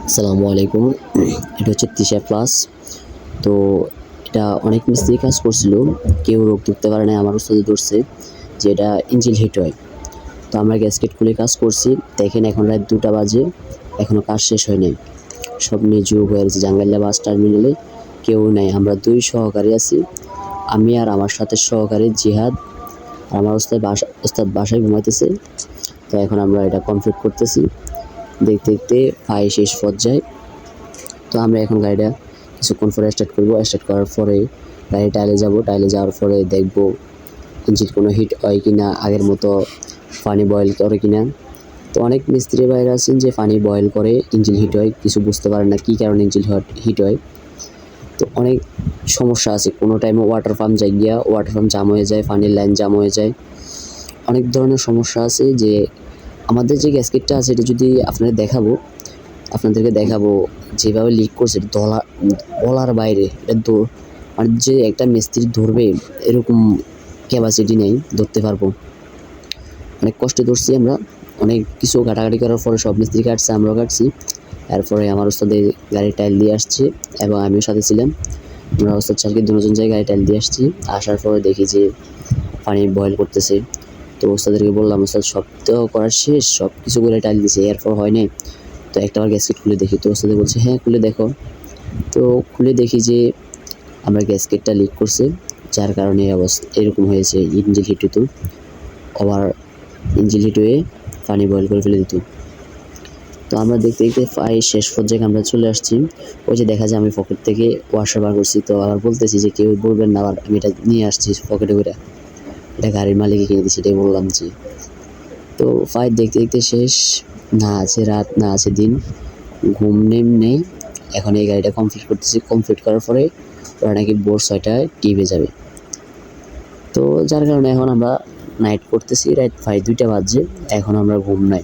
আসসালামু আলাইকুম। এটা হচ্ছে তৃষা প্লাস। তো এটা অনেক মিস্ত্রি কাজ করছিল, কেউ রোগ ধরতে পারে না। আমার ওস্তাদ ধরছে যে এটা ইঞ্জিন হিট হয়। তো আমরা গ্যাসকেট খুলে কাজ করছি। দেখেন এখন রাত 2টা বাজে, এখনও কাজ শেষ হয় নাই। সব নিচু হয়ে গেছে। জাঙ্গালিয়া বাস টার্মিনালে কেউ নাই, আমরা 2 সহকারী আছি, আমি আর আমার সাথে সহকারী জিহাদ। আর আমার ওস্তাদ বাসায় ঘুমাইতেছে। তো এখন আমরা এটা কমপ্লিট করতেছি। দেখতে দেখতে প্রায় শেষ পর্যায়ে। তো আমরা এখন গাড়িটা কিছুক্ষণ পরে স্টার্ট করব। স্টার্ট করার পরে গাড়ি টাইলে যাব। টাইলে যাওয়ার পরে দেখব ইঞ্জিন কোনো হিট হয় কি না, আগের মতো পানি বয়েল করে কি না। তো অনেক মিস্ত্রি বাইরে আছেন যে পানি বয়েল করে ইঞ্জিন হিট হয়, কিছু বুঝতে পারেন না কী কারণে ইঞ্জিন হিট হয়। তো অনেক সমস্যা আছে। কোনো টাইমে ওয়াটার পাম্প জাম হয়ে যায়, পানির লাইন জাম হয়ে যায়। অনেক ধরনের সমস্যা আছে। যে আমাদের যে গ্যাসকেটটা আছে এটা যদি আপনাদেরকে দেখাবো যেভাবে লিক করছে, বলার বাইরে। এটা মানে যে একটা মিস্ত্রি ধরবে এরকম ক্যাপাসিটি নেই, ধরতে পারবো। অনেক কষ্টে ধরছি আমরা, অনেক কিছু ঘাটাঘাটি করার পরে সব মিস্ত্রি কাটছে, আমরাও কাটছি। এরপরে আমার ওস্তাদের গাড়ি টাইল দিয়ে আসছে এবং আমিও সাথে ছিলাম। আমরা ওস্তাদ চালকে দুজন জায়গায় গাড়ি টাইল দিয়ে আসছি। আসার পরে দেখি যে পানি বয়েল করতেছে। তো ওস্তাদেরকে বললাম, ওস্তাদ সব তো করার শেষ, সব কিছু করে টাইল দিছে, এরপর হয় নাই, তো একটাবার গ্যাসকেট খুলে দেখি। তো ওস্তাদ বলছে হ্যাঁ খুলে দেখো। তো খুলে দেখি যে আমার গ্যাসকেটটা লিক করছে, যার কারণে এরকম হয়েছে। ইঞ্জিন হিট হতো, আবার ইঞ্জিন হিট হয়ে পানি বয়েল করে ফেলে দিত। তো আমরা দেখতে দেখতে প্রায় শেষ পর্যায়ে আমরা চলে আসছি। ওই যে দেখা যায় আমি পকেট থেকে ওয়াশার বার করছি। তো আবার বলতেছি যে কেউ বলবেন না, আবার আমি এটা নিয়ে আসছি পকেটে করে, এটা গাড়ির মালিকে কিনে দিচ্ছি, এটাই বললাম যে। তো প্রায় দেখতে দেখতে শেষ। না আছে রাত, না আছে দিন, ঘুম নেই। এখন এই গাড়িটা কমপ্লিট করতেছি। কমপ্লিট করার পরে ওরা নাকি ভোর 6টায় টিভে যাবে। তো যার কারণে এখন আমরা নাইট করতেছি। রাত প্রায় 2টা বাজছে, এখন আমরা ঘুম নাই।